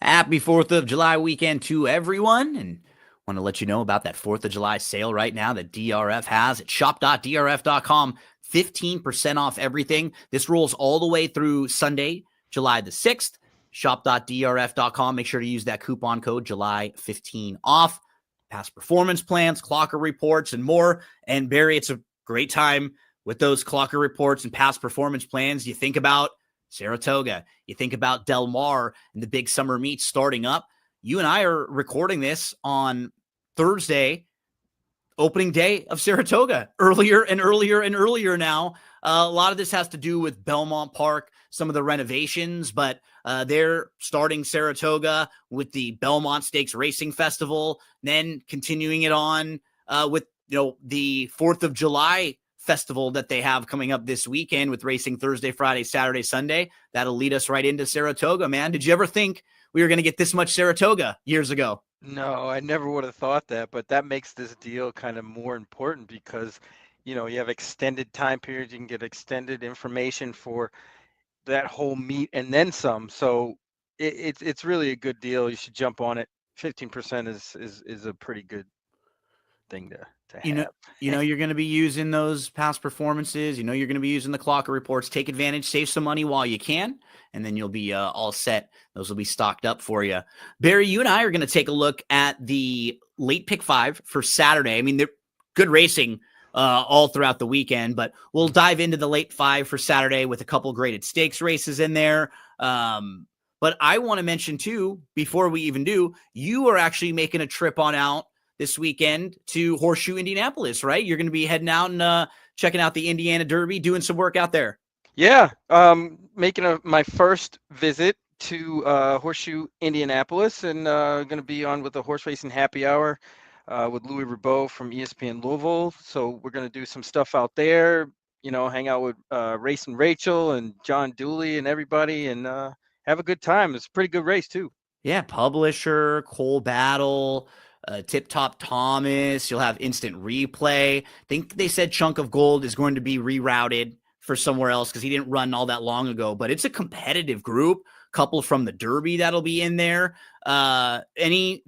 Happy 4th of July weekend to everyone. And want to let you know about that 4th of July sale right now that DRF has at shop.drf.com. 15% off everything. This rolls all the way through Sunday, July the 6th. Shop.drf.com. Make sure to use that coupon code July15 off. Past performance plans, clocker reports, and more. And Barry, it's a great time with those clocker reports and past performance plans. You think about Saratoga, you think about Del Mar and the big summer meets starting up. You and I are recording this on Thursday, opening day of Saratoga, earlier and earlier and earlier now. A lot of this has to do with Belmont Park, some of the renovations, but they're starting Saratoga with the Belmont Stakes Racing Festival, then continuing it on with the 4th of July festival that they have coming up this weekend with racing Thursday, Friday, Saturday, Sunday. That'll lead us right into Saratoga, man. Did you ever think we were going to get this much Saratoga years ago? No, I never would have thought that, but that makes this deal kind of more important because, you have extended time periods. You can get extended information for that whole meet and then some. So it's really a good deal. You should jump on it. 15% is a pretty good thing to have. You're going to be using those past performances. You're going to be using the clocker reports. Take advantage, save some money while you can, and then you'll be all set. Those will be stocked up for you. Barry, you and I are going to take a look at the late pick 5 for Saturday. I mean, they're good racing all throughout the weekend, but we'll dive into the late 5 for Saturday with a couple graded stakes races in there. But I want to mention too, before we even do, you are actually making a trip on out this weekend to Horseshoe, Indianapolis, right? You're going to be heading out and checking out the Indiana Derby, doing some work out there. Yeah, making my first visit to Horseshoe, Indianapolis, and going to be on with the horse racing happy hour with Louis Ribeau from ESPN Louisville. So we're going to do some stuff out there, hang out with Racing Rachel and John Dooley and everybody, and have a good time. It's a pretty good race too. Yeah, Publisher, Cole Battle, Tip Top Thomas. You'll have instant replay. I think they said Chunk of Gold is going to be rerouted for somewhere else because he didn't run all that long ago. But it's a competitive group. Couple from the Derby that'll be in there. Have you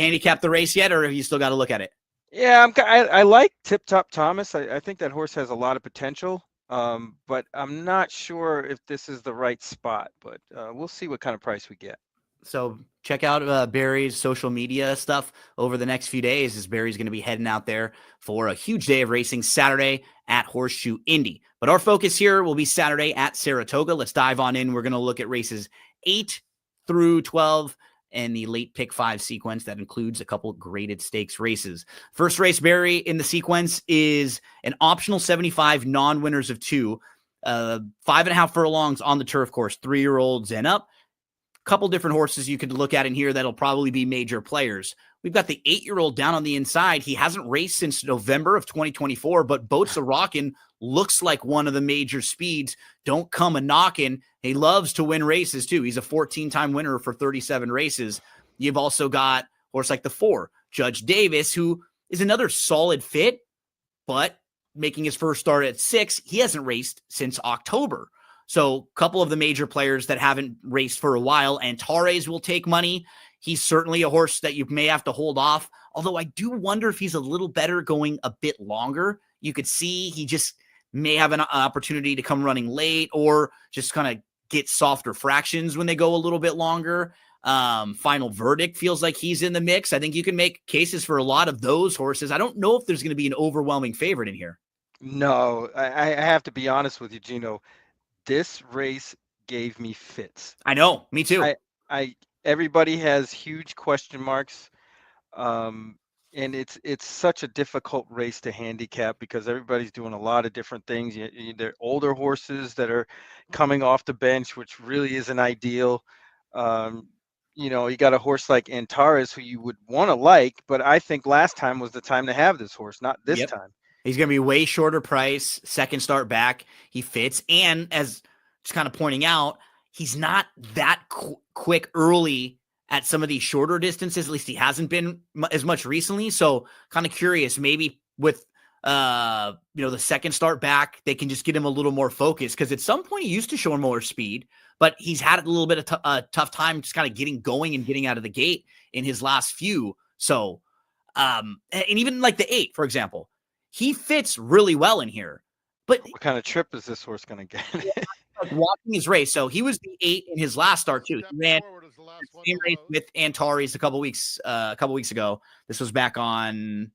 handicapped the race yet, or have you still got to look at it? Yeah, I like Tip Top Thomas. I think that horse has a lot of potential. But I'm not sure if this is the right spot. But we'll see what kind of price we get. So check out Barry's social media stuff over the next few days, as Barry's going to be heading out there for a huge day of racing Saturday at Horseshoe Indy. But our focus here will be Saturday at Saratoga. Let's dive on in. We're going to look at races 8 through 12 and the late pick 5 sequence that includes a couple graded stakes races. First race, Barry, in the sequence is an optional 75 non-winners of 2, 5.5 furlongs on the turf course, 3-year-olds and up. Couple different horses you could look at in here that'll probably be major players. We've got the 8-year-old down on the inside. He hasn't raced since November of 2024, but Boats a Rockin' looks like one of the major speeds. Don't come a knockin'. He loves to win races too. He's a 14-time winner for 37 races. You've also got horse like the 4, Judge Davis, who is another solid fit, but making his first start at 6, he hasn't raced since October. So a couple of the major players that haven't raced for a while. Antares will take money. He's certainly a horse that you may have to hold off, although I do wonder if he's a little better going a bit longer. You could see he just may have an opportunity to come running late or just kind of get softer fractions when they go a little bit longer. Final Verdict feels like he's in the mix. I think you can make cases for a lot of those horses. I don't know if there's going to be an overwhelming favorite in here. No, I have to be honest with you, Gino. This race gave me fits. I know, me too. Everybody has huge question marks, and it's such a difficult race to handicap because everybody's doing a lot of different things. They're older horses that are coming off the bench, which really isn't ideal. You got a horse like Antares who you would want to like, but I think last time was the time to have this horse, not this time. He's going to be way shorter price, second start back. He fits. And as just kind of pointing out, he's not that quick early at some of these shorter distances. At least he hasn't been as much recently. So kind of curious, maybe with, the second start back, they can just get him a little more focused. Because at some point he used to show more speed, but he's had a little bit of a tough time just kind of getting going and getting out of the gate in his last few. So, and even like the 8, for example, he fits really well in here. But what kind of trip is this horse going to get? like watching his race, so he was the 8 in his last start too. He ran the same race with Antares a couple weeks ago. This was back on,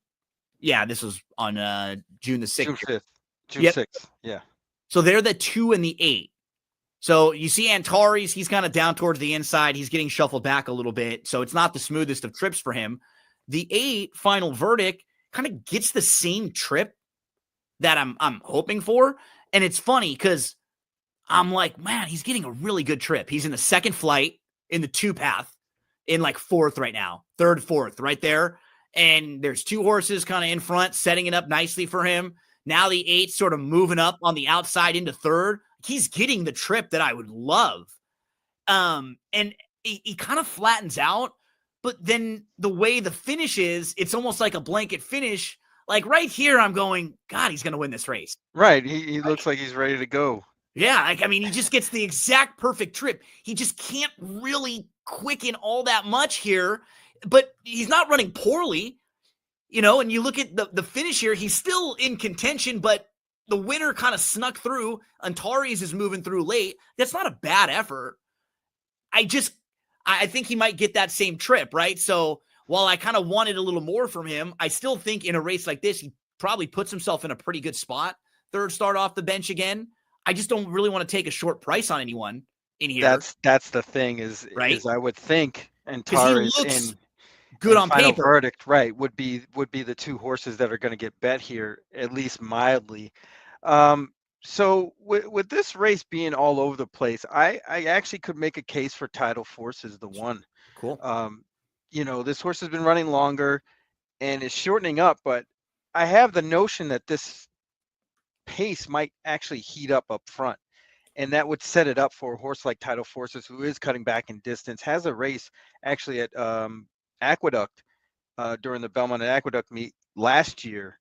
this was on June the 6th. June 5th, June Yep. 6th. Yeah. So they're the 2 and the 8. So you see Antares, he's kind of down towards the inside. He's getting shuffled back a little bit. So it's not the smoothest of trips for him. The 8 Final Verdict kind of gets the same trip that I'm hoping for. And it's funny because I'm like, man, he's getting a really good trip. He's in the second flight in the 2 path in like 4th right now, 3rd, 4th right there. And there's 2 horses kind of in front, setting it up nicely for him. Now the 8 sort of moving up on the outside into 3rd. He's getting the trip that I would love. And he kind of flattens out, but then the way the finish is, it's almost like a blanket finish. Like right here, I'm going, God, he's going to win this race. Right. He looks like he's ready to go. Yeah. Like, I mean, he just gets the exact perfect trip. He just can't really quicken all that much here, but he's not running poorly, and you look at the finish here, he's still in contention, but the winner kind of snuck through. Antares is moving through late. That's not a bad effort. I think he might get that same trip, right? So while I kind of wanted a little more from him, I still think in a race like this, he probably puts himself in a pretty good spot. 3rd start off the bench again. I just don't really want to take a short price on anyone in here. That's the thing is I would think Antares and good on Final paper. Verdict, right, would be the 2 horses that are going to get bet here, at least mildly. So with this race being all over the place, I actually could make a case for Tidal Force as the one. Cool. This horse has been running longer and is shortening up, but I have the notion that this pace might actually heat up front. And that would set it up for a horse like Tidal Forces, who is cutting back in distance, has a race actually at Aqueduct during the Belmont and Aqueduct meet last year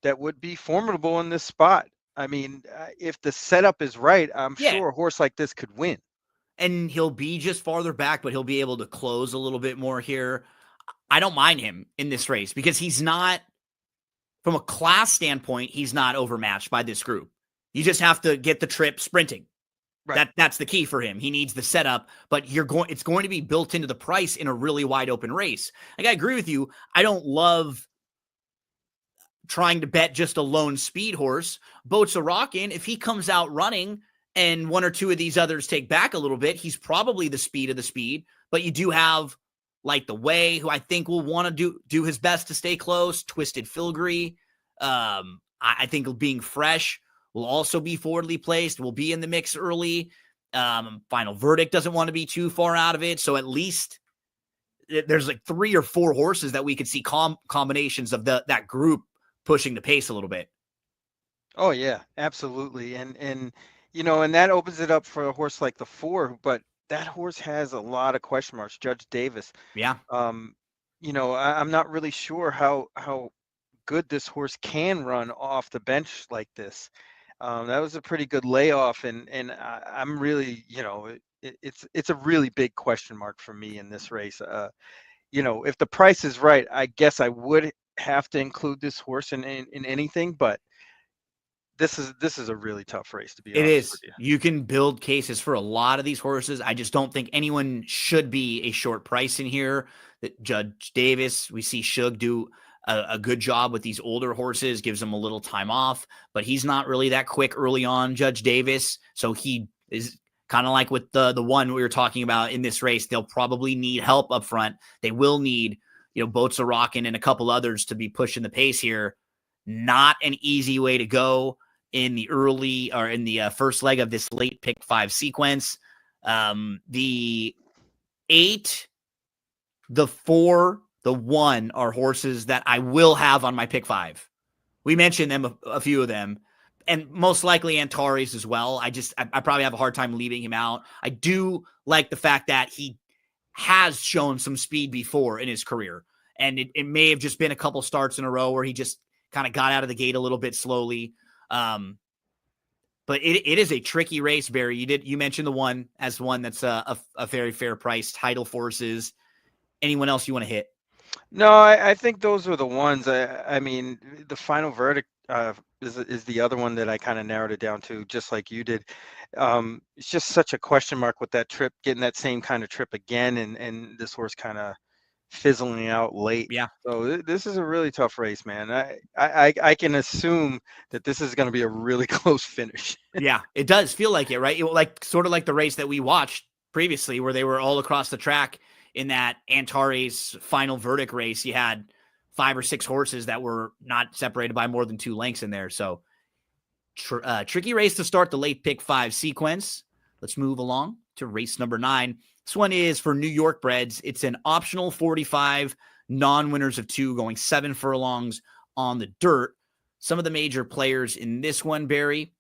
that would be formidable in this spot. I mean, if the setup is right, I'm sure a horse like this could win. And he'll be just farther back, but he'll be able to close a little bit more here. I don't mind him in this race because he's not, from a class standpoint, he's not overmatched by this group. You just have to get the trip sprinting. Right. That's the key for him. He needs the setup, but it's going to be built into the price in a really wide open race. Like, I agree with you. I don't love trying to bet just a lone speed horse. Boats a Rockin', if he comes out running and 1 or 2 of these others take back a little bit, he's probably the speed of the speed. But you do have like the Way, who I think will want to do his best to stay close. Twisted Filgree. I think being fresh will also be forwardly placed, will be in the mix early. Final Verdict doesn't want to be too far out of it. So at least there's like 3 or 4 horses that we could see combinations of that group pushing the pace a little bit. Oh yeah, absolutely. And that opens it up for a horse like the 4, but that horse has a lot of question marks. Judge Davis. Yeah. I'm not really sure how good this horse can run off the bench like this. That was a pretty good layoff, and I'm really, it's a really big question mark for me in this race. If the price is right, I guess I would have to include this horse in anything, but this is a really tough race, to be honest with you. You can build cases for a lot of these horses. I just don't think anyone should be a short price in here. That Judge Davis, we see Shug do a good job with these older horses, gives them a little time off, but he's not really that quick early on, Judge Davis. So he is kind of like with the one we were talking about in this race. They'll probably need help up front. They will need, Boats a Rockin' and a couple others to be pushing the pace here. Not an easy way to go in the early or in the first leg of this late pick 5 sequence. The 8, the 4, the 1 are horses that I will have on my pick 5. We mentioned them, a few of them, and most likely Antares as well. I probably have a hard time leaving him out. I do like the fact that he has shown some speed before in his career, and it may have just been a couple starts in a row where he just kind of got out of the gate a little bit slowly. But it is a tricky race, Barry. You mentioned the one as one that's a very fair price. Title Forces. Anyone else you want to hit? No, I think those are the ones. I mean, the final verdict is the other one that I kind of narrowed it down to, just like you did. It's just such a question mark with that trip, getting that same kind of trip again, and this horse kind of fizzling out late. Yeah. So this is a really tough race, man. I can assume that this is going to be a really close finish. Yeah, it does feel like it, right? Like sort of like the race that we watched previously, where they were all across the track in that Antares final verdict race. You had 5 or 6 horses that were not separated by more than 2 lengths in there. So tricky race to start the late pick 5 sequence. Let's move along to race number 9. This one is for New York breds. It's an optional 45, non-winners of 2, going 7 furlongs on the dirt. Some of the major players in this one, Barry,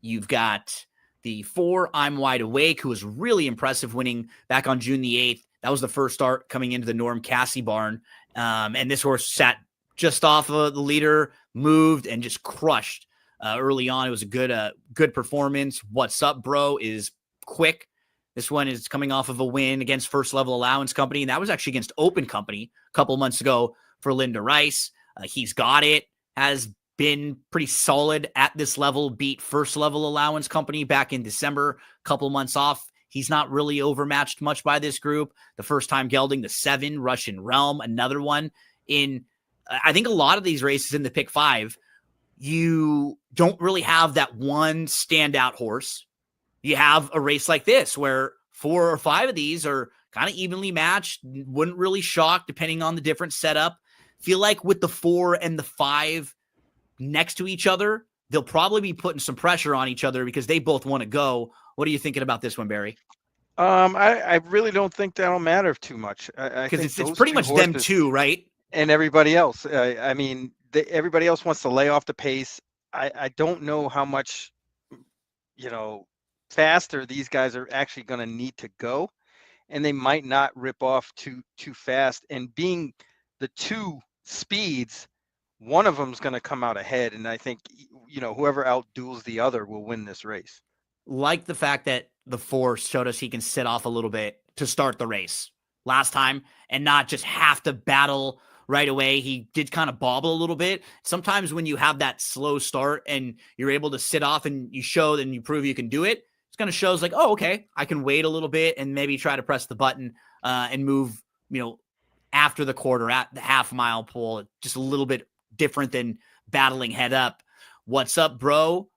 you've got the 4, I'm Wide Awake, who was really impressive, winning back on June the 8th. That was the first start coming into the Norm Cassie barn. And this horse sat just off of the leader, moved, and just crushed early on. It was a good performance. What's Up, Bro is quick. This one is coming off of a win against First Level Allowance Company, and that was actually against Open Company a couple months ago for Linda Rice. He's Got It, has been pretty solid at this level, beat First Level Allowance Company back in December, couple months off. He's not really overmatched much by this group. The first time gelding, the 7, Russian Realm, another one. I think a lot of these races in the pick 5, you don't really have that one standout horse. You have a race like this where 4 or 5 of these are kind of evenly matched. Wouldn't really shock depending on the different setup. Feel like with the 4 and the 5 next to each other, they'll probably be putting some pressure on each other because they both want to go. What are you thinking about this one, Barry? I really don't think that'll matter too much. I Because think it's those pretty 2 much them horses two, right? and everybody else. I mean, everybody else wants to lay off the pace. I don't know how much, faster these guys are actually going to need to go, and they might not rip off too fast. And being the 2 speeds, one of them is going to come out ahead, and I think whoever outduels the other will win this race. Like the fact that the 4 showed us he can sit off a little bit to start the race last time and not just have to battle right away. He did kind of bobble a little bit. Sometimes when you have that slow start and you're able to sit off and you show and you prove you can do it, it's going to show like, oh, okay, I can wait a little bit and maybe try to press the button and move, after the quarter at the half mile pull, just a little bit different than battling head up. What's Up, Bro?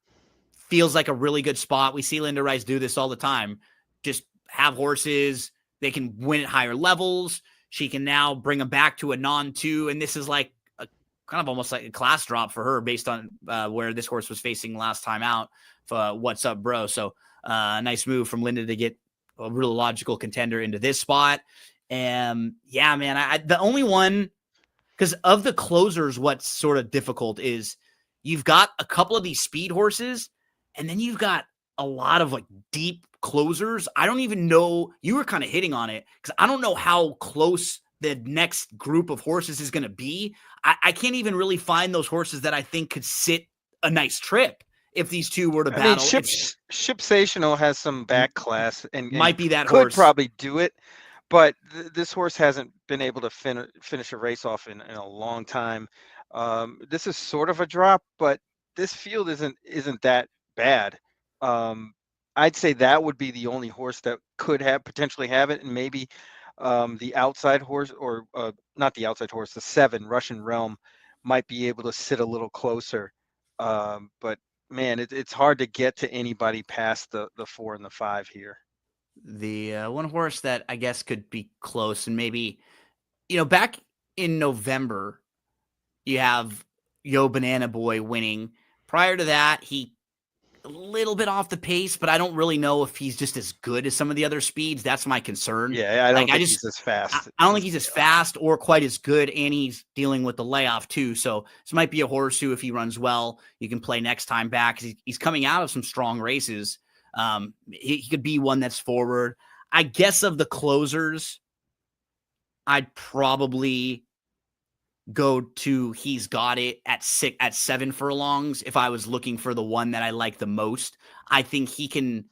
Feels like a really good spot. We see Linda Rice do this all the time. Just have horses. They can win at higher levels. She can now bring them back to a non-2. And this is like a kind of almost like a class drop for her based on where this horse was facing last time out for What's Up, Bro. So nice move from Linda to get a real logical contender into this spot. And yeah, man, the only one, because of the closers, what's sort of difficult is you've got a couple of these speed horses, and then you've got a lot of like deep closers. I don't even know, you were kind of hitting on it, because I don't know how close the next group of horses is going to be. I can't even really find those horses that I think could sit a nice trip if these 2 were to battle. I mean, Shipsational has some back class and might be that could horse. Probably do it, but this horse hasn't been able to finish a race off in a long time. This is sort of a drop, but this field isn't that bad. I'd say that would be the only horse that could potentially have it, and maybe the outside horse, or not the outside horse, the 7, Russian Realm, might be able to sit a little closer. But man, it's hard to get to anybody past the 4 and the 5 here. The one horse that I guess could be close, and maybe, back in November, you have Yo Banana Boy winning. Prior to that, he a little bit off the pace, but I don't really know if he's just as good as some of the other speeds. That's my concern. Yeah, I don't think he's as fast. I don't think he's as fast or quite as good, and he's dealing with the layoff too. So this might be a horse who, if he runs well, you can play next time back, because he's coming out of some strong races. He could be one that's forward. I guess of the closers, I'd probably go to He's Got It at 7 furlongs if I was looking for the one that I like the most. I think he can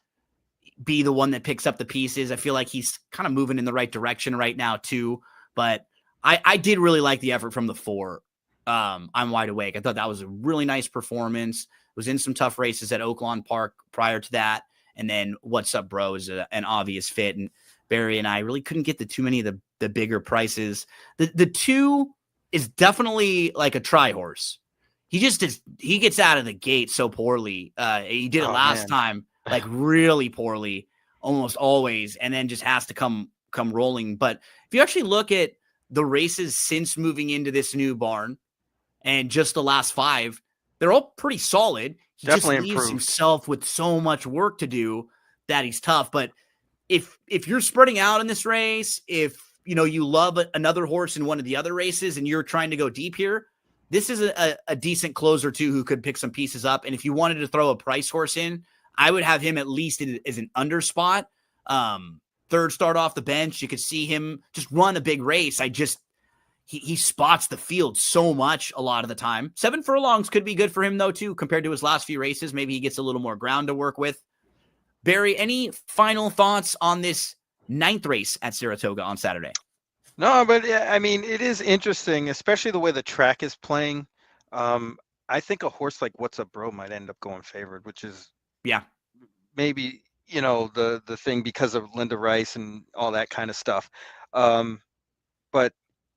be the one that picks up the pieces. I feel like he's kind of moving in the right direction right now too. But I did really like the effort from the 4. I'm Wide Awake. I thought that was a really nice performance. Was in some tough races at Oaklawn Park prior to that. And then What's Up Bro is an obvious fit. And Barry and I really couldn't get too many of the bigger prices. The 2 is definitely like a try horse. He gets out of the gate so poorly. He did it last time, like really poorly, almost always, and then just has to come rolling. But if you actually look at the races since moving into this new barn and just the last 5, they're all pretty solid. He Definitely just leaves improved himself with so much work to do that he's tough. But if you're spreading out in this race, if you love another horse in one of the other races and you're trying to go deep here, this is a decent closer too who could pick some pieces up. And if you wanted to throw a price horse in, I would have him at least as an under spot. 3rd start off the bench. You could see him just run a big race. He spots the field so much a lot of the time. 7 furlongs could be good for him though too, compared to his last few races. Maybe he gets a little more ground to work with. Barry, any final thoughts on this 9th race at Saratoga on Saturday? No, but I mean, it is interesting, especially the way the track is playing. I think a horse like What's Up Bro might end up going favored, which is maybe the thing because of Linda Rice and all that kind of stuff. But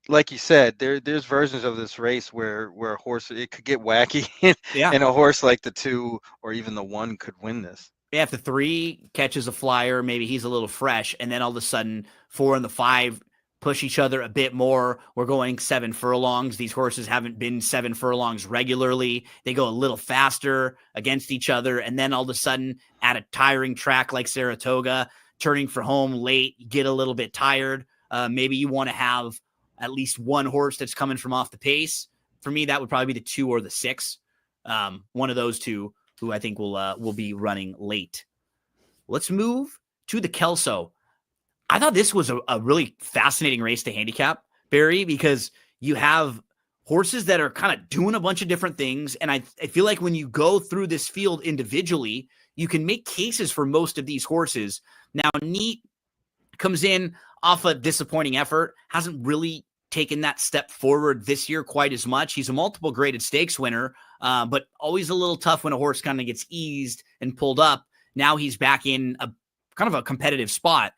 like you said, there's versions of this race where a horse, it could get wacky, and a horse like the 2 or even the 1 could win this. Yeah, if the 3 catches a flyer, maybe he's a little fresh, and then all of a sudden 4 and the 5 push each other a bit more. We're going 7 furlongs. These horses haven't been 7 furlongs regularly. They go a little faster against each other, and then all of a sudden at a tiring track like Saratoga, turning for home late, you get a little bit tired. Maybe you want to have at least one horse that's coming from off the pace. For me, that would probably be the 2 or the 6. One of those 2 who I think will be running late. Let's move to the Kelso. I thought this was a really fascinating race to handicap, Barry, because you have horses that are kind of doing a bunch of different things. And I feel like when you go through this field individually, you can make cases for most of these horses. Now, Neat comes in off a disappointing effort, hasn't really taken that step forward this year quite as much. He's a multiple graded stakes winner, but always a little tough when a horse kind of gets eased and pulled up. Now he's back in a kind of a competitive spot.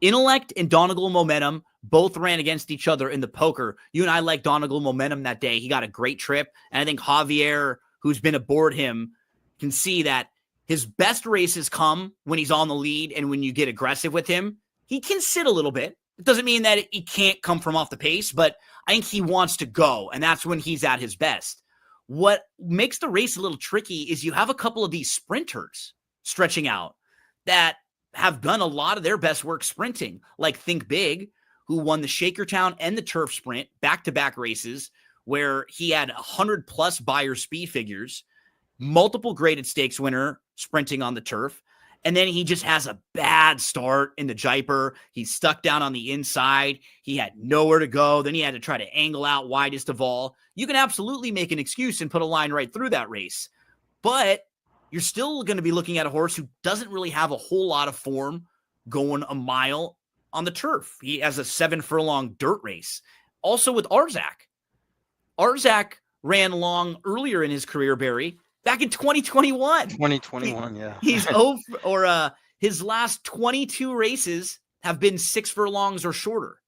Intellect and Donegal Momentum both ran against each other in the poker. You and I like Donegal Momentum that day. He got a great trip. And I think Javier, who's been aboard him, can see that his best races come when he's on the lead and when you get aggressive with him. He can sit a little bit. It doesn't mean that he can't come from off the pace, but I think he wants to go, and that's when he's at his best. What makes the race a little tricky is you have a couple of these sprinters stretching out that have done a lot of their best work sprinting, like Think Big, who won the Shakertown and the Turf Sprint back-to-back races where he had 100-plus Beyer speed figures, multiple graded stakes winner sprinting on the turf, and then he just has a bad start in the Jaipur. He's stuck down on the inside. He had nowhere to go. Then he had to try to angle out widest of all. You can absolutely make an excuse and put a line right through that race, but you're still going to be looking at a horse who doesn't really have a whole lot of form going a mile on the turf. He has a 7 furlong dirt race. Also with Arzak. Arzak ran long earlier in his career, Barry, back in 2021. 2021, yeah. He's his last 22 races have been 6 furlongs or shorter.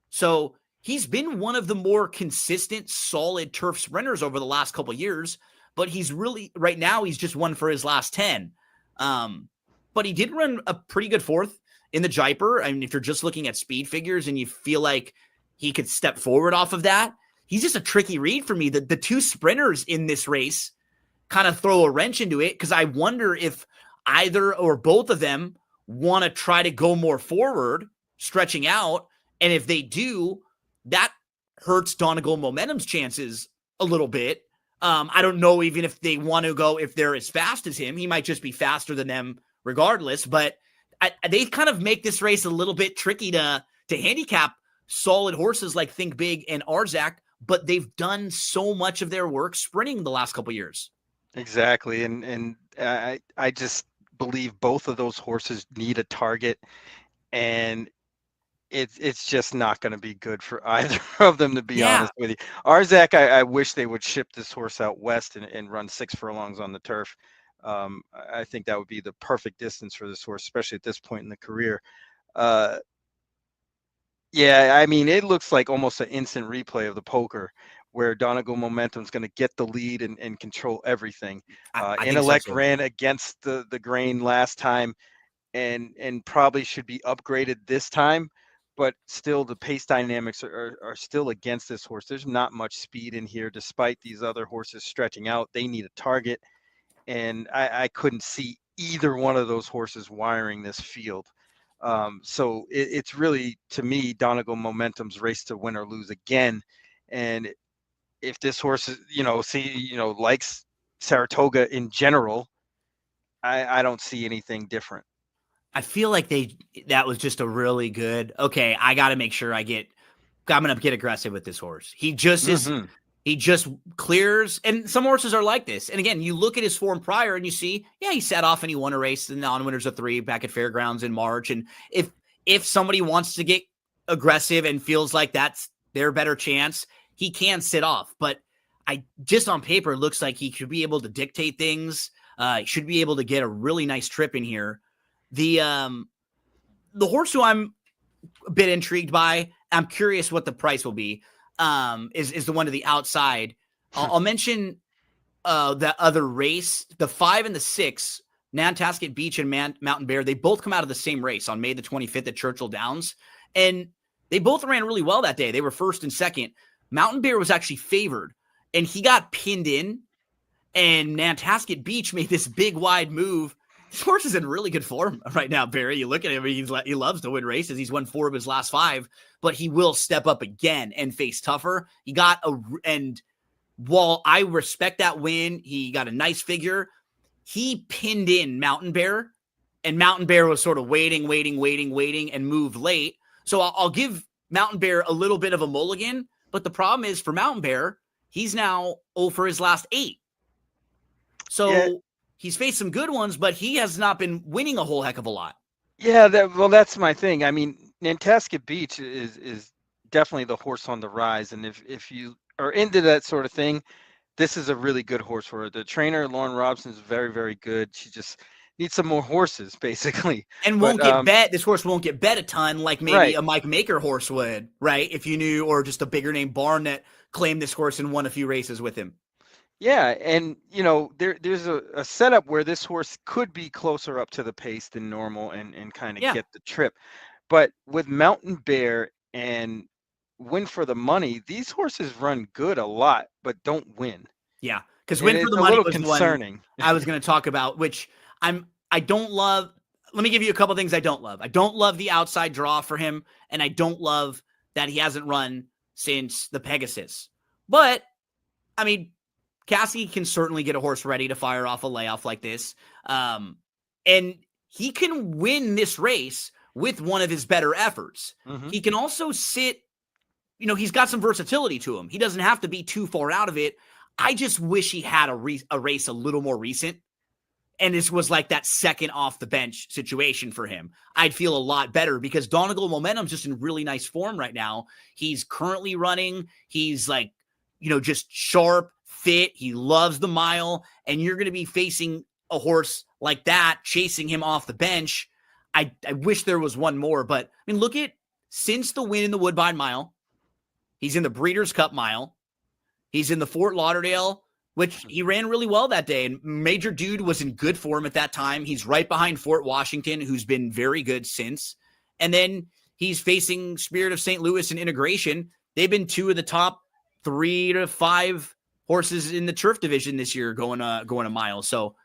So he's been one of the more consistent, solid turf sprinters over the last couple of years. But he's really, right now, he's just won for his last 10. But he did run a pretty good 4th in the Jaipur. I mean, if you're just looking at speed figures and you feel like he could step forward off of that, he's just a tricky read for me. The 2 sprinters in this race kind of throw a wrench into it, because I wonder if either or both of them want to try to go more forward, stretching out. And if they do, that hurts Donegal Momentum's chances a little bit. I don't know even if they want to go, if they're as fast as him. He might just be faster than them regardless. But they kind of make this race a little bit tricky to handicap solid horses like Think Big and Arzak, but they've done so much of their work sprinting the last couple years. Exactly, and I just believe both of those horses need a target, and it's just not going to be good for either of them, to be Yeah, honest with you. Arzak, I wish they would ship this horse out west and run 6 furlongs on the turf. I think that would be the perfect distance for this horse, especially at this point in the career. Uh, yeah, I mean, it looks like almost an instant replay of the poker where Donegal Momentum's going to get the lead and control everything. I think so Intellect too. ran against the grain last time and probably should be upgraded this time, but still the pace dynamics are still against this horse. There's not much speed in here despite these other horses stretching out. They need a target, and I couldn't see either one of those horses wiring this field. So it's really, to me, Donegal Momentum's race to win or lose again. And if this horse is, likes Saratoga in general, I don't see anything different. I feel like that was just a really good. Okay, I got to make sure I'm going to get aggressive with this horse. Mm-hmm. He just clears, and some horses are like this. And again, you look at his form prior and you see, yeah, he sat off and he won a race in the non-winners of 3 back at Fairgrounds in March. And if somebody wants to get aggressive and feels like that's their better chance, he can sit off. But I just on paper, it looks like he should be able to dictate things. He should be able to get a really nice trip in here. The horse who I'm a bit intrigued by, I'm curious what the price will be, is the one to the outside. I'll mention that other race, the 5 and the 6, Nantasket Beach and Mountain Bear. They both come out of the same race on May the 25th at Churchill Downs, and they both ran really well that day. They were first and second. Mountain Bear was actually favored, and he got pinned in, and Nantasket Beach made this big wide move. This horse is in really good form right now, Barry. You look at him, he loves to win races. He's won 4 of his last 5, but he will step up again and face tougher. And while I respect that win, he got a nice figure. He pinned in Mountain Bear, and Mountain Bear was sort of waiting, and moved late. So I'll give Mountain Bear a little bit of a mulligan, but the problem is for Mountain Bear, he's now 0 for his last 8. So Yeah. He's faced some good ones, but he has not been winning a whole heck of a lot. Yeah, that's my thing. I mean, Nantasket Beach is definitely the horse on the rise, and if you are into that sort of thing, this is a really good horse for her. The trainer, Lauren Robson, is very, very good. She just needs some more horses, basically. And But won't get bet. This horse won't get bet a ton like maybe right, a Mike Maker horse would, right? If you knew, or just a bigger name barn that claimed this horse and won a few races with him. yeah, and there's a setup where this horse could be closer up to the pace than normal and kind of Yeah. get the trip. But with Mountain Bear and Win for the Money, these horses run good a lot, but don't win. Yeah. Because And Win for it's the a Money little was the one concerning. I was going to talk about, which I don't love. Let me give you a couple things I don't love. I don't love the outside draw for him, and I don't love that he hasn't run since the Pegasus. But, I mean, Cassidy can certainly get a horse ready to fire off a layoff like this. And he can win this race with one of his better efforts. Mm-hmm. He can also sit, he's got some versatility to him. He doesn't have to be too far out of it. I just wish he had a race a little more recent. And this was like that second off the bench situation for him. I'd feel a lot better because Donegal Momentum's just in really nice form right now. He's currently running. He's like, just sharp, fit. He loves the mile. And you're going to be facing a horse like that, chasing him off the bench. I wish there was one more, but I mean, look at since the win in the Woodbine Mile, he's in the Breeders' Cup Mile. He's in the Fort Lauderdale, which he ran really well that day. And Major Dude was in good form at that time. He's right behind Fort Washington, who's been very good since. And then he's facing Spirit of St. Louis and Integration. They've been 2 of the top 3 to 5 horses in the turf division this year going a mile. So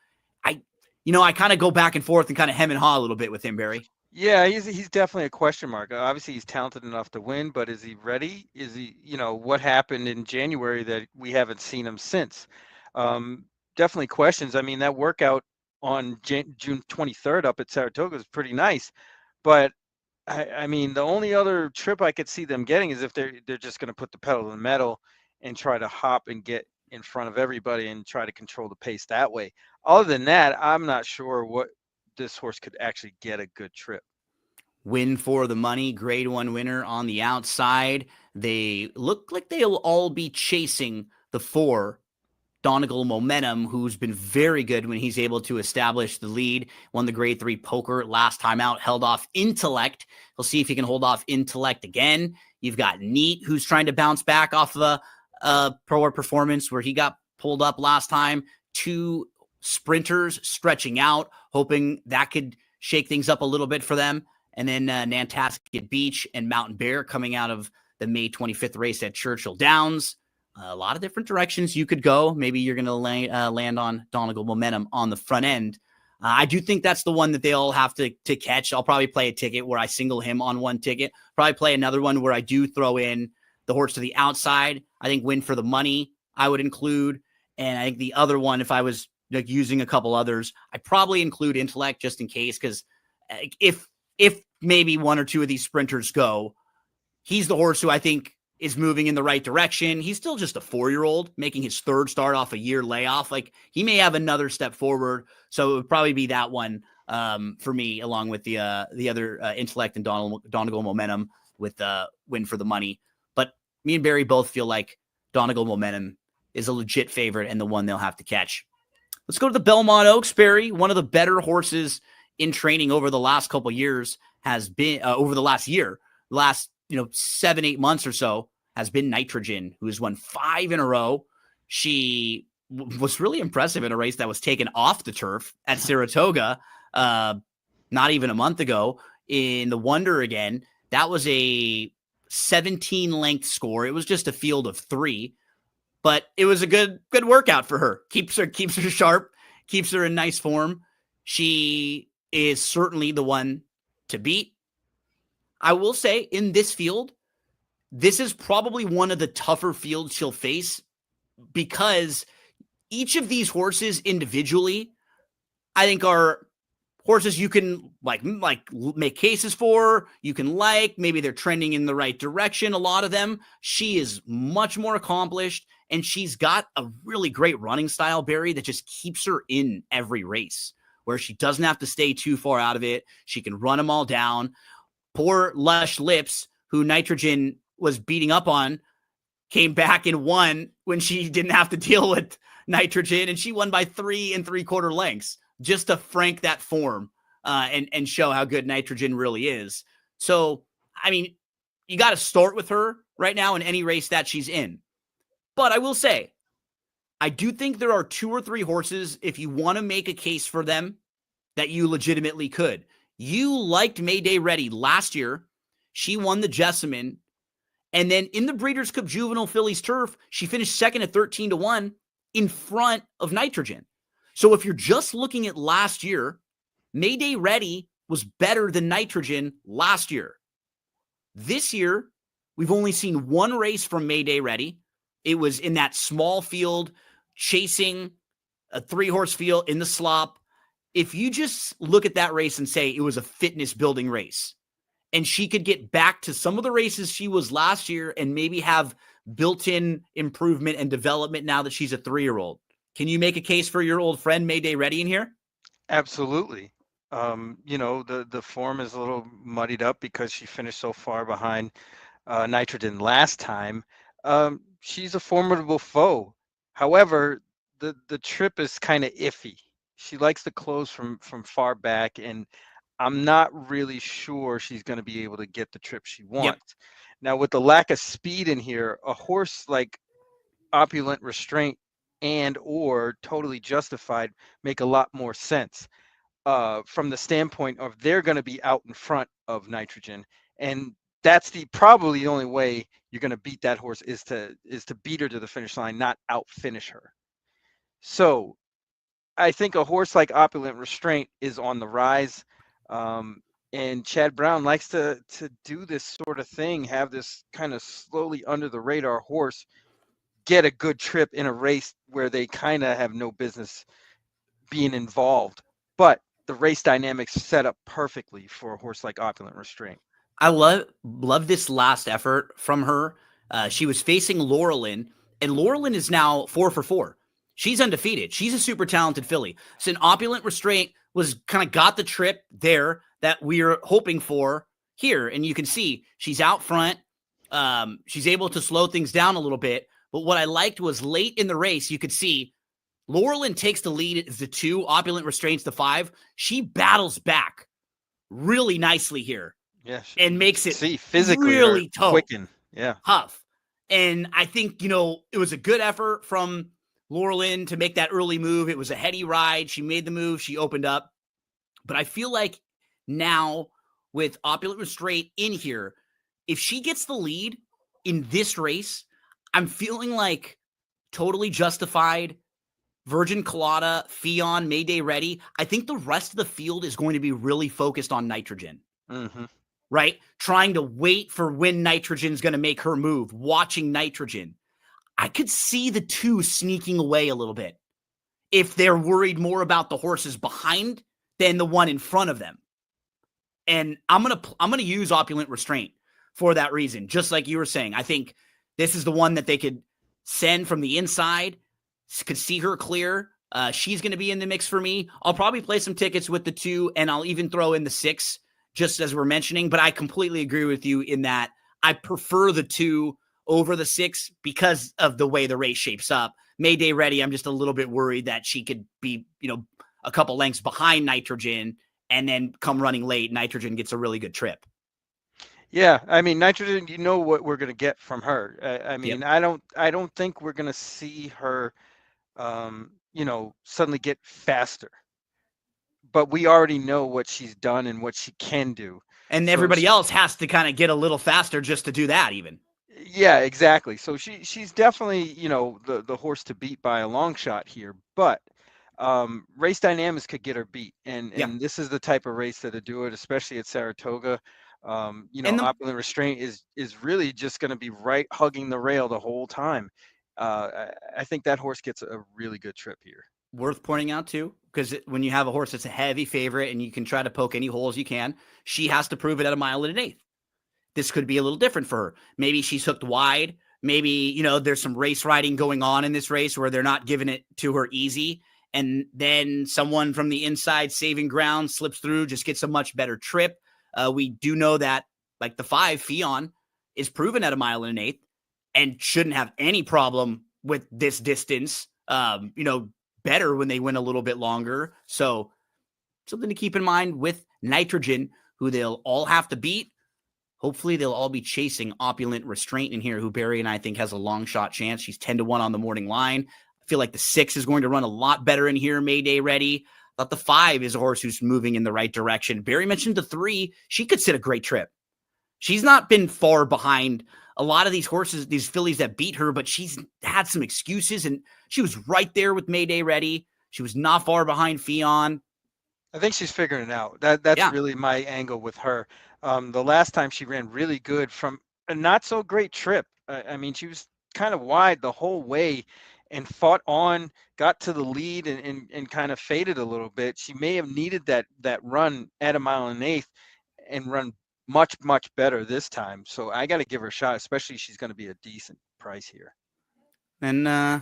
I kind of go back and forth and kind of hem and haw a little bit with him, Barry. Yeah, he's definitely a question mark. Obviously, he's talented enough to win, but is he ready? Is he, what happened in January that we haven't seen him since? Definitely questions. I mean, that workout on June 23rd up at Saratoga is pretty nice, but I mean, the only other trip I could see them getting is if they're just going to put the pedal to the metal and try to hop and get in front of everybody and try to control the pace that way. Other than that, I'm not sure what this horse could actually get a good trip. Win for the money, grade 1 winner on the outside. They look like they'll all be chasing the 4, Donegal Momentum, who's been very good when he's able to establish the lead. Won the grade 3 poker last time out, held off Intellect. We'll see if he can hold off Intellect again. You've got Neat, who's trying to bounce back off of a pro performance where he got pulled up last time. 2 sprinters stretching out, hoping that could shake things up a little bit for them. And then Nantasket Beach and Mountain Bear coming out of the May 25th race at Churchill Downs. A lot of different directions you could go. Maybe you're going to land on Donegal Momentum on the front end. I do think that's the one that they all have to catch. I'll probably play a ticket where I single him on one ticket. Probably play another one where I do throw in the horse to the outside. I think Win for the Money I would include. And I think the other one, if I was like using a couple others, I'd probably include Intellect just in case. Because if maybe 1 or 2 of these sprinters go, he's the horse who I think is moving in the right direction. He's still just a 4-year-old making his 3rd start off a year layoff. Like, he may have another step forward. So it would probably be that one for me, along with the other Intellect and Donegal Momentum with Win for the Money. But me and Barry both feel like Donegal Momentum is a legit favorite and the one they'll have to catch. Let's go to the Belmont Oaks, Barry. One of the better horses in training over the last couple years has been over the last year, last 7-8 months or so, has been Nitrogen, who has won 5 in a row. She was really impressive in a race that was taken off the turf at Saratoga not even a month ago in the Wonder again. That was a 17 length score. It was just a field of 3, but it was a good workout for her. Keeps her sharp, keeps her in nice form. She is certainly the one to beat. I will say, in this field, this is probably one of the tougher fields she'll face, because each of these horses individually, I think, are horses you can like make cases for. You can maybe they're trending in the right direction. A lot of them. She is much more accomplished, and she's got a really great running style, Barry, that just keeps her in every race, where she doesn't have to stay too far out of it. She can run them all down. Poor Lush Lips, who Nitrogen was beating up on, came back and won when she didn't have to deal with Nitrogen, and she won by 3 3/4 lengths, just to frank that form and show how good Nitrogen really is. So, I mean, you got to start with her right now in any race that she's in. But I will say, I do think there are 2 or 3 horses, if you want to make a case for them, that you legitimately could. You liked Mayday Ready last year. She won the Jessamine. And then in the Breeders' Cup Juvenile Fillies Turf, she finished 2nd at 13-1 in front of Nitrogen. So if you're just looking at last year, Mayday Ready was better than Nitrogen last year. This year, we've only seen 1 race from Mayday Ready. It was in that small field, chasing a 3-horse field in the slop. If you just look at that race and say it was a fitness building race, and she could get back to some of the races she was last year and maybe have built-in improvement and development now that she's a 3-year-old, can you make a case for your old friend Mayday Ready in here? Absolutely. The form is a little muddied up because she finished so far behind Nitrogen last time. She's a formidable foe. However, the trip is kind of iffy. She likes to close from far back, and I'm not really sure she's going to be able to get the trip she wants. Yep. Now, with the lack of speed in here, a horse like Opulent Restraint and or Totally Justified make a lot more sense from the standpoint of they're going to be out in front of Nitrogen, and that's probably the only way you're going to beat that horse is to beat her to the finish line, not out finish her. So I think a horse like Opulent Restraint is on the rise. And Chad Brown likes to do this sort of thing, have this kind of slowly under the radar horse get a good trip in a race where they kind of have no business being involved. But the race dynamics set up perfectly for a horse like Opulent Restraint. I love this last effort from her. She was facing Laurelin, And Laurelin is now 4 for 4. She's undefeated. She's a super talented filly. So an Opulent Restraint was kind of got the trip there that we are hoping for here. And you can see she's out front. She's able to slow things down a little bit. But what I liked was late in the race, you could see Laurelin takes the lead as the 2, Opulent Restraints the 5. She battles back really nicely here. Yeah, and makes it physically really quicken. Yeah, tough. And I think, it was a good effort from Laurelin to make that early move. It was a heady ride. She made the move. She opened up. But I feel like now with Opulent Restraint in here, if she gets the lead in this race, I'm feeling like Totally Justified, Virgin Colada, Fion, Mayday Ready. I think the rest of the field is going to be really focused on Nitrogen. Mm-hmm. Right? Trying to wait for when Nitrogen's going to make her move, watching Nitrogen. I could see the 2 sneaking away a little bit if they're worried more about the horses behind than the one in front of them. And I'm going to use Opulent Restraint for that reason. Just like you were saying, I think this is the one that they could send from the inside, could see her clear. She's going to be in the mix for me. I'll probably play some tickets with the 2, and I'll even throw in the 6, just as we're mentioning. But I completely agree with you in that I prefer the 2 over the 6 because of the way the race shapes up. Mayday Ready, I'm just a little bit worried that she could be, a couple lengths behind Nitrogen and then come running late. Nitrogen gets a really good trip. Yeah, I mean, Nitrogen, you know what we're going to get from her. I mean, Yep. I don't think we're going to see her, suddenly get faster. But we already know what she's done and what she can do. And So everybody else has to kind of get a little faster just to do that even. Yeah, exactly. So she's definitely, the horse to beat by a long shot here, but race dynamics could get her beat. And this is the type of race that'll do it, especially at Saratoga. Opulent Restraint is really just going to be right hugging the rail the whole time. I think that horse gets a really good trip here. Worth pointing out too, because when you have a horse that's a heavy favorite and you can try to poke any holes you can, she has to prove it at 1.125. This could be a little different for her. Maybe she's hooked wide. Maybe, there's some race riding going on in this race where they're not giving it to her easy. And then someone from the inside saving ground slips through, just gets a much better trip. We do know that, like the 5, Fion, is proven at 1.125 and shouldn't have any problem with this distance. Better when they win a little bit longer. So something to keep in mind with Nitrogen, who they'll all have to beat. Hopefully they'll all be chasing Opulent Restraint in here, who Barry and I think has a long shot chance. She's 10-1 on the morning line. I feel like the 6 is going to run a lot better in here. Mayday Ready. I thought the 5 is a horse who's moving in the right direction. Barry mentioned the 3. She could sit a great trip. She's not been far behind a lot of these horses, these fillies that beat her, but she's had some excuses, and she was right there with Mayday Ready. She was not far behind Fion. I think she's figuring it out. That's really my angle with her. The last time she ran really good from a not so great trip. I mean, she was kind of wide the whole way and fought on, got to the lead and kind of faded a little bit. She may have needed that run at 1.125 and run much, much better this time. So I got to give her a shot, especially she's going to be a decent price here. And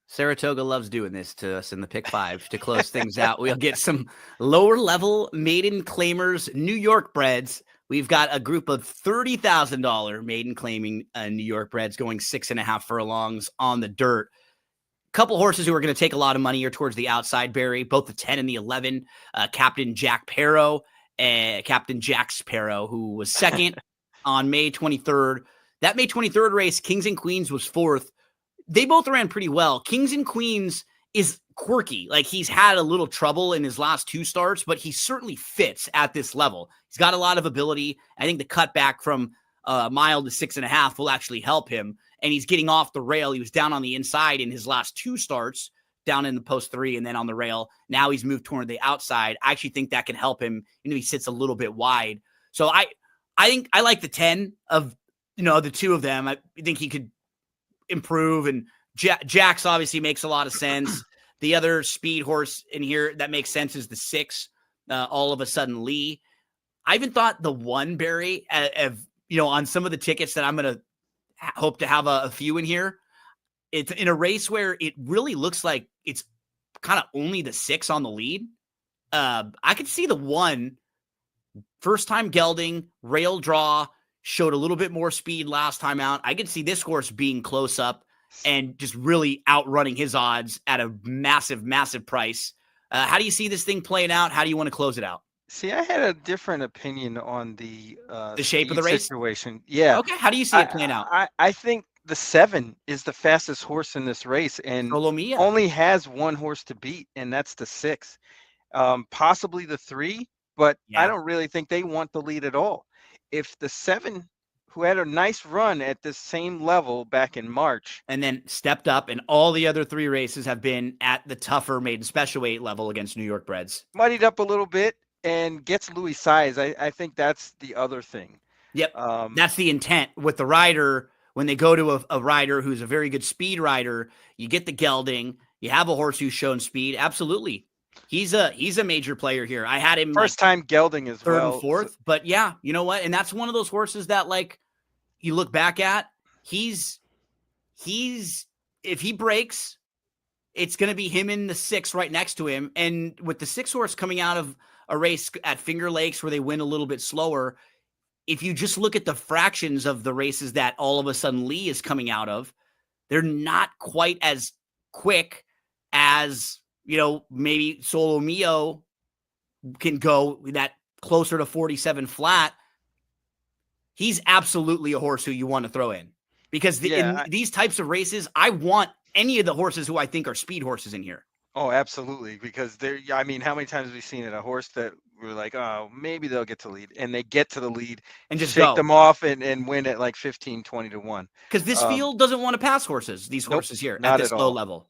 Saratoga loves doing this to us in the pick 5 to close things out. We'll get some lower level maiden claimers, New York breds. We've got a group of $30,000 maiden claiming New York breds going 6.5 furlongs on the dirt. Couple horses who are going to take a lot of money here towards the outside, Barry, both the 10 and the 11. Captain Jack Sparrow, who was second on May 23rd. That May 23rd race, Kings and Queens was 4th. They both ran pretty well. Kings and Queens is quirky. Like, he's had a little trouble in his last 2 starts, but he certainly fits at this level. He's got a lot of ability. I think the cutback from a mile to 6.5 will actually help him. And he's getting off the rail. He was down on the inside in his last 2 starts, down in the post 3 and then on the rail. Now he's moved toward the outside. I actually think that can help him. He sits a little bit wide. So I think I like the 10 of, the 2 of them. I think he could improve, and Jax obviously makes a lot of sense. The other speed horse in here that makes sense is the 6, all of a sudden Lee. I even thought the 1, Barry, on some of the tickets that I'm going to hope to have a few in here, it's in a race where it really looks like it's kind of only the 6 on the lead. I could see the 1 first time gelding, rail draw, showed a little bit more speed last time out. I could see this horse being close up and just really outrunning his odds at a massive, massive price. How do you see this thing playing out? How do you want to close it out? See, I had a different opinion on the shape of speed the race? situation. Yeah, Okay. How do you see it playing out? I think the 7 is the fastest horse in this race, and Solo Mia. only has one horse to beat, and that's the 6. Possibly the 3, but I Yeah. don't really think they want the lead at all. If the 7, who had a nice run at this same level back in March, And then stepped up, and all the other 3 races have been at the tougher maiden special weight level against New York breds. muddied up a little bit and gets Louis size, I think that's the other thing. Yep. That's the intent with the rider. When they go to a rider who's a very good speed rider, you get the gelding, you have a horse who's shown speed. Absolutely. He's a major player here. I had him First time gelding as 3rd well. and 4th, but yeah, you know what? And that's one of those horses that, like, you look back at, he's if he breaks, it's going to be him in the 6 right next to him. And with the 6 horse coming out of a race at Finger Lakes where they win a little bit slower, if you just look at the fractions of the races that all of a sudden Lee is coming out of, they're not quite as quick as, maybe Solo Mio can go that closer to 47 flat. He's absolutely a horse who you want to throw in because in these types of races, I want any of the horses who I think are speed horses in here. Oh, absolutely. Because how many times have we seen it? A horse that we're like, oh, maybe they'll get to lead, and they get to the lead and just shake them off and win at like 15, 20 to 1. Because this field doesn't want to pass horses, these horses here at this low level.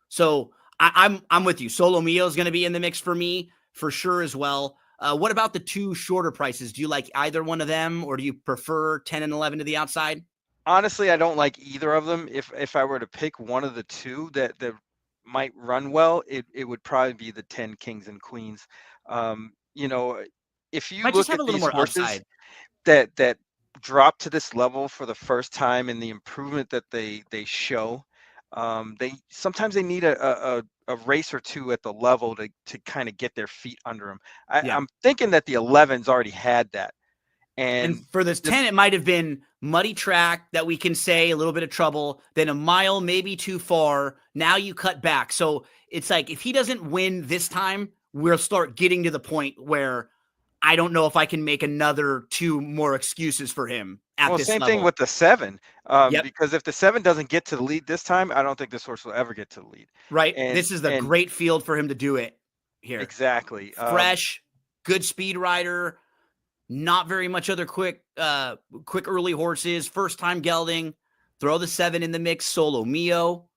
So I'm with you. Solo Mio is going to be in the mix for me for sure as well. What about the 2 shorter prices? Do you like either one of them, or do you prefer 10 and 11 to the outside? Honestly, I don't like either of them. If I were to pick one of the 2 that might run well, it would probably be the 10 Kings and Queens. If you look at these horses that drop to this level for the first time and the improvement that they show, they sometimes need a race or 2 at the level to kind of get their feet under them. I'm thinking that the 11's already had that. And for this 10, it might have been muddy track that we can say a little bit of trouble, then a mile maybe too far. Now you cut back. So it's like, if he doesn't win this time, we'll start getting to the point where I don't know if I can make another 2 more excuses for him at this level. Same thing with the 7. Because if the 7 doesn't get to the lead this time, I don't think this horse will ever get to the lead. Right. This is the great field for him to do it here. Exactly. Fresh, good speed rider. Not very much other quick early horses. First time gelding. Throw the 7 in the mix. Solo Mio.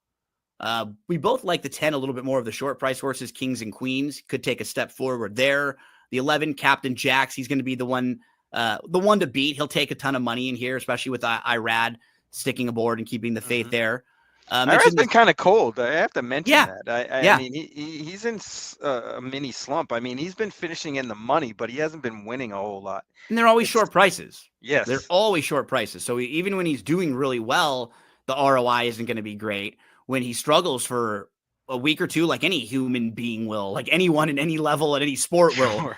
We both like the 10 a little bit more of the short price horses. Kings and Queens could take a step forward there. The 11, Captain Jacks. He's going to be the one to beat. He'll take a ton of money in here, especially with Irad sticking aboard and keeping the faith there. Irad's been kind of cold. I have to mention that. I mean, he's in a mini slump. I mean, he's been finishing in the money, but he hasn't been winning a whole lot. And they're always short prices. Yes. They're always short prices. So even when he's doing really well, the ROI isn't going to be great. When he struggles for a week or 2, like any human being will, like anyone in any level at any sport will,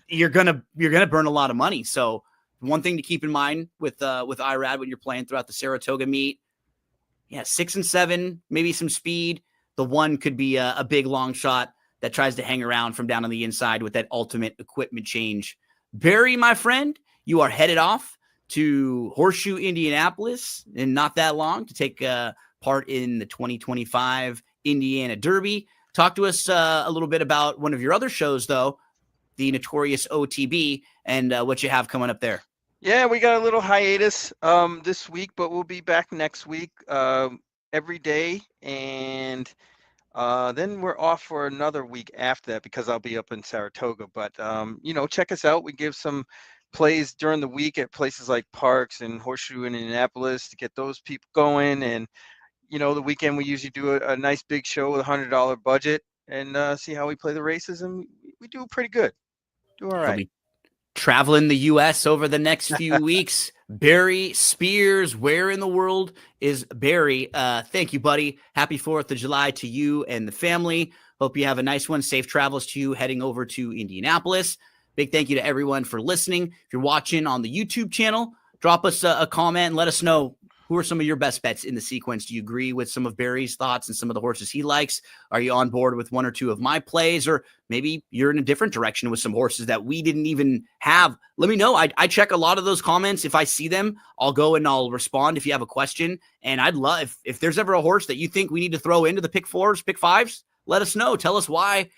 you're gonna burn a lot of money. So one thing to keep in mind with Irad when you're playing throughout the Saratoga meet, 6 and 7, maybe some speed. The 1 could be a big long shot that tries to hang around from down on the inside with that ultimate equipment change. Barry, my friend, you are headed off to Horseshoe, Indianapolis in not that long to take part in the 2025 Indiana Derby. Talk to us a little bit about one of your other shows, though, the Notorious OTB, and what you have coming up there. Yeah, we got a little hiatus this week, but we'll be back next week every day. And then we're off for another week after that because I'll be up in Saratoga. But, check us out. We give some plays during the week at places like Parks and Horseshoe in Indianapolis to get those people going. And, the weekend we usually do a nice big show with $100 budget and see how we play the races. And we do pretty good. Do all right. traveling the U.S. over the next few weeks. Barry Spears, where in the world is Barry? Thank you, buddy. Happy 4th of July to you and the family. Hope you have a nice one. Safe travels to you heading over to Indianapolis. Big thank you to everyone for listening. If you're watching on the YouTube channel, drop us a comment and let us know who are some of your best bets in the sequence. Do you agree with some of Barry's thoughts and some of the horses he likes? Are you on board with one or two of my plays? Or maybe you're in a different direction with some horses that we didn't even have. Let me know. I check a lot of those comments. If I see them, I'll go and I'll respond if you have a question. And I'd love, if there's ever a horse that you think we need to throw into the pick fours, pick fives, let us know. Tell us why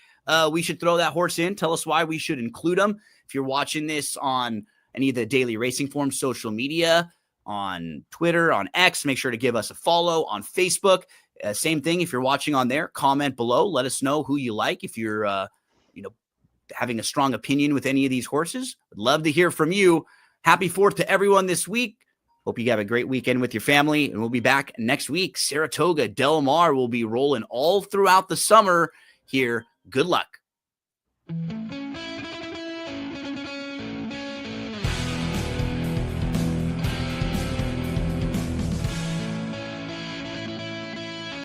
we should throw that horse in. Tell us why we should include them. If you're watching this on any of the daily racing forms, social media, on Twitter, on X, make sure to give us a follow. On Facebook, same thing. If you're watching on there, comment below. Let us know who you like. If you're, having a strong opinion with any of these horses, I'd love to hear from you. Happy 4th to everyone this week. Hope you have a great weekend with your family, and we'll be back next week. Saratoga, Del Mar will be rolling all throughout the summer here. Good luck.